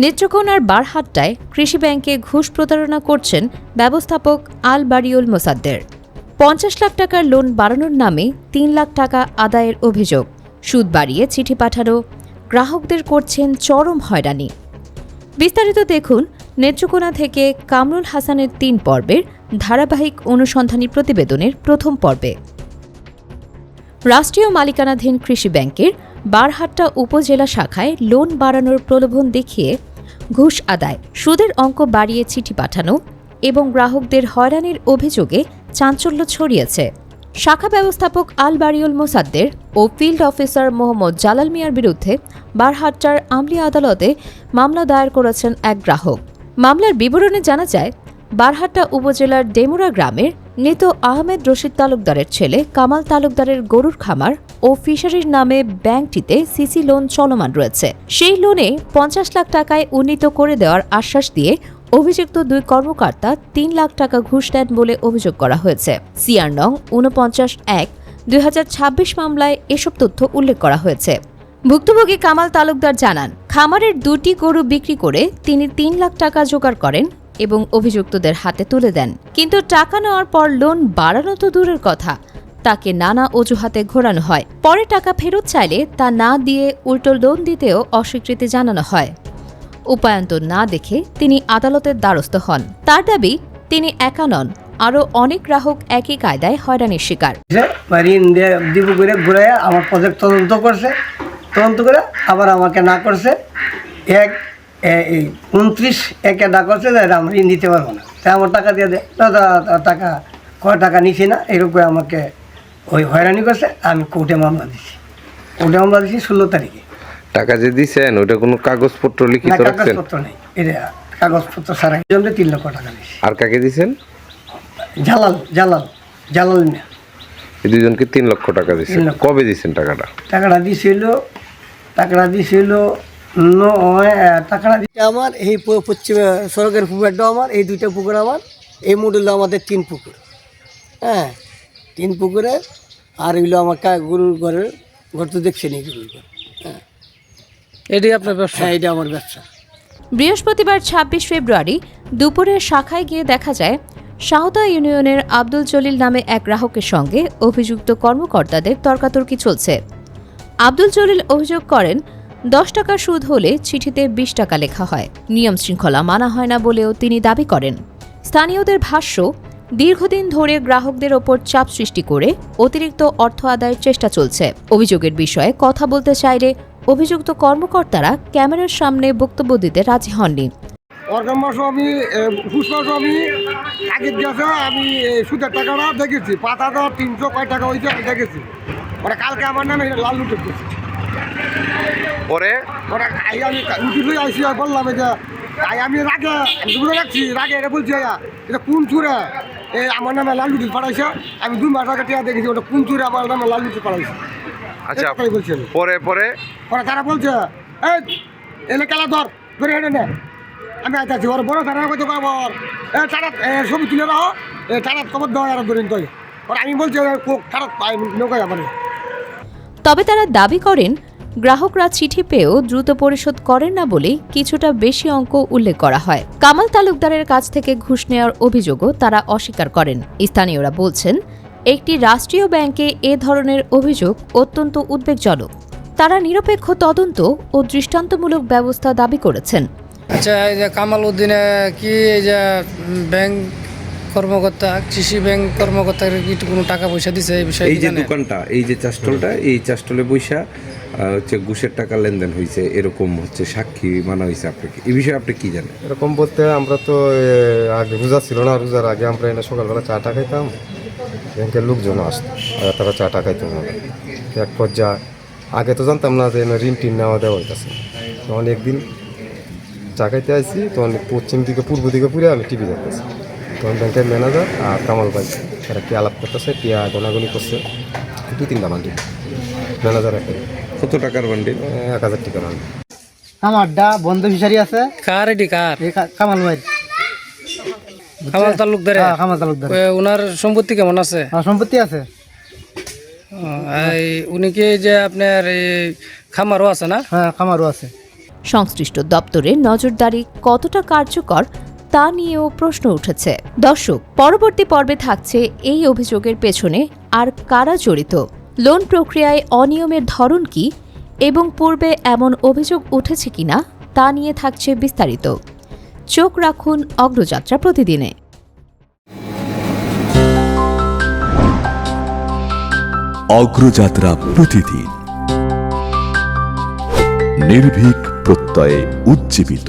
নেত্রকোনার বারহাট্টায় কৃষি ব্যাংকে ঘুষ প্রতারণা করছেন ব্যবস্থাপক আল বারিউল মোসাদ্দের। ৫০ লাখ টাকার লোন বাড়ানোর নামে ৩ লাখ টাকা আদায়ের অভিযোগ, সুদ বাড়িয়ে চিঠি পাঠানো, গ্রাহকদের করছেন চরম হয়রানি। বিস্তারিত দেখুন নেত্রকোনা থেকে কামরুল হাসানের ৩ পর্বের ধারাবাহিক অনুসন্ধানী প্রতিবেদনের প্রথম পর্বে। রাষ্ট্রীয় মালিকানাধীন কৃষি ব্যাংকের বারহাট্টা উপজেলা শাখায় লোন বাড়ানোর প্রলোভন দেখিয়ে ঘুষ আদায়, সুদের অঙ্ক বাড়িয়ে চিঠি পাঠানো এবং গ্রাহকদের হয়রানির অভিযোগে চাঞ্চল্য ছড়িয়েছে। শাখা ব্যবস্থাপক আল বারিউল মোসাদ্দের ও ফিল্ড অফিসার মোহাম্মদ জালাল মিয়ার বিরুদ্ধে বারহাট্টার আমলি আদালতে মামলা দায়ের করেছেন এক গ্রাহক। মামলার বিবরণে জানা যায়, বারহাট্টা উপজেলার ডেমুরা গ্রামের মৃত আহমেদ রশিদ তালুকদারের ছেলে কামাল তালুকদারের গরুর খামার ও ফিশারির নামে ব্যাংকটিতে সিসি লোন চলমান রয়েছে। সেই লোনে ৫০ লাখ টাকায় উন্নীত করে দেওয়ার আশ্বাস দিয়ে অভিযুক্ত ২ কর্মকর্তা ৩ লাখ টাকা ঘুষ দেন বলে অভিযোগ করা হয়েছে। সিআর নং ৪৯/১/২০২৬ মামলায় এসব তথ্য উল্লেখ করা হয়েছে। ভুক্তভোগী কামাল তালুকদার জানান, খামারের ২টি গরু বিক্রি করে তিনি ৩ লাখ টাকা জোগাড় করেন এবং অভিযুক্তদের হাতে তুলে দেন। কিন্তু টাকা নেওয়ার পর লোন বাড়ানো তো দূরের কথা, তাকে নানা অজুহাতে ঘোরানো হয়। পরে টাকা ফেরত চাইলে তা না দিয়ে উল্টো লোন দিতেও অস্বীকৃতি জানানো হয়। উপায়ন্তর না দেখে তিনি আদালতের দ্বারস্থ হন। তার দাবি, তিনি একা নন, আরও অনেক গ্রাহক একই কায়দায় হয়রানির শিকার। আমার প্রজেক্ট তদন্ত করে আবার আমাকে না করছে 29/1 না করছে, আমরা ঋণ দিতে পারবো না, তাই আমার টাকা দিয়ে দেয়। টাকা কয় টাকা নিছি না, এরকম আমাকে ওই হয়রানি করছে। আমি কোর্টে মামলা দিছি 16 তারিখে। টাকা যে দিছেন ওটা কোনো কাগজপত্র লিখিত রাখছেন? কাগজপত্র নেই, এটা কাগজপত্র ছাড়া 3 লক্ষ টাকা দিছি। আর কাকে দিছেন? জালাল মিয়া। এই দুজনকে 3 লক্ষ টাকা দিছেন। কবে দিছেন টাকাটা? টাকাটা দিছিল আমার এই পশ্চিম সড়কের পুকুরটা আমার, এই 2টা পুকুর আমার, এই মডেল আমাদের 3 পুকুর। হ্যাঁ, 3 পুকুরে। আর এগুলো আমার গরুর ঘর তো দেখছেন, এই গরুর ঘর। হ্যাঁ, এটাই আপনার ব্যবসা? হ্যাঁ, এটা আমার ব্যবসা। বৃহস্পতিবার ২৬ ফেব্রুয়ারি দুপুরে শাখায় গিয়ে দেখা যায়, শাহদা ইউনিয়নের আব্দুল জলিল নামে এক গ্রাহকের সঙ্গে অভিযুক্ত কর্মকর্তাদের তর্কাতর্কি চলছে। আব্দুল জলিল অভিযোগ করেন, 10 টাকা সুদ হলে চিঠিতে 20 টাকা লেখা হয়। নিয়ম শৃঙ্খলা মানা হয় না বলেও তিনি দাবি করেন। স্থানীয়দের ভাষ্য, দীর্ঘদিন ধরে গ্রাহকদের ওপর চাপ সৃষ্টি করে অতিরিক্ত অর্থ আদায়ের চেষ্টা চলছে। অভিযোগের বিষয়ে কথা বলতে চাইলে অভিযুক্ত কর্মকর্তারা ক্যামেরার সামনে বক্তব্য দিতে রাজি হননি। আমি সুদের টাকাটা দেখেছি, 5,300 কয় টাকা হয়েছে আমি দেখেছি। ওরা কালকে আমার নামে লাল লুটে দিয়েছে। পরে আমি উঠে আসি আর বললাম যে আমি রাগে রাখছি, রাগে এটা বলছি এটা কোন চুরে আমার নামে লাল লুটি পাঠাইছে। আমি 2 মাস আগে টিয়া দেখেছি, ওটা কোন চুরে আমার নামে লাল লুটি পাঠাইছে। আচ্ছা, বলছেন পরে তারা বলছে এলে খেলা ধরে হেঁটে নে। আমি আইতাছি ওর বড় তারা কত খবর তারা ছবি তুলে রাখো, তারা খবর দেওয়া আর ধরেন তো। আমি বলছি তারা নৌকায় আমার। তবে তারা দাবি করেন, গ্রাহকরা চিঠি পেয়েও দ্রুত পরিশোধ করেন না বলে কিছুটা বেশি অঙ্ক উল্লেখ করা হয়। কামাল তালুকদারের কাছ থেকে ঘুষ নেওয়ার অভিযোগও তারা অস্বীকার করেন। স্থানীয়রা বলছেন, একটি রাষ্ট্রীয় ব্যাংকে এ ধরনের অভিযোগ অত্যন্ত উদ্বেগজনক। তারা নিরপেক্ষ তদন্ত ও দৃষ্টান্তমূলক ব্যবস্থা দাবি করেছেন। আচ্ছা, এই যে কামাল উদ্দিনে কি এই যে ব্যাংক কর্মকর্তা, কৃষি ব্যাংক কর্মকর্তার কি কোনো টাকা পয়সা দিছে এই বিষয়ে? এই যে দোকানটা, এই যে চাষ্টলটা, এই চাষ্টলে বৈশা হচ্ছে ঘুষের টাকা লেনদেন হয়েছে, এরকম হচ্ছে সাক্ষী মানা হয়েছে। আপনাকে এই বিষয়ে আপনি কি জানেন? এরকম বলতে আমরা তো আগে রোজা ছিল না, রোজার আগে আমরা এনে সকালবেলা চা টা খাইতাম, ব্যাংকের লোকজন আসতো, তারা চা টা খাইতাম। এক পর্যায়ে আগে তো জানতাম না যে ঋণ টিন নেওয়া দেওয়া হইতেছে। অনেকদিন চা খাইতে আসছি, তখন পশ্চিম দিকে পূর্ব দিকে পুরে আমি টিভি দেখতেছি। তখন ব্যাংকের ম্যানেজার আর কামাল ভাই তারা কি আলাপ করতেছে, টিয়া গোনাগুনি করছে। 2-3টা বান্ডিল ম্যানেজার একটা। কত টাকার বান্ডিল? 1000 টাকা বান্ডিল। আমার বন্ধ ফিশারি আছে। কার এটি? কার? কামাল ভাই, কামাল তালুকদার। কামাল তালুকদার। ওনার সম্পত্তি কেমন আছে? সম্পত্তি আছে। উনি কি যে আপনার এই খামারও আছে না? হ্যাঁ, খামারও আছে। সংশ্লিষ্ট দপ্তরের নজরদারি কতটা কার্যকর তা নিয়েও প্রশ্ন উঠেছে। দর্শক, পরবর্তী পর্বে থাকছে এই অভিযোগের পেছনে আর কারা জড়িত, লোন প্রক্রিয়ায় অনিয়মের ধরন কি এবং পূর্বে এমন অভিযোগ উঠেছে কিনা তা নিয়ে থাকছে বিস্তারিত। চোখ রাখুন অগ্রযাত্রা প্রতিদিনে। অগ্রযাত্রা প্রতিদিন, নির্ভীক প্রত্যয়ে উজ্জীবিত।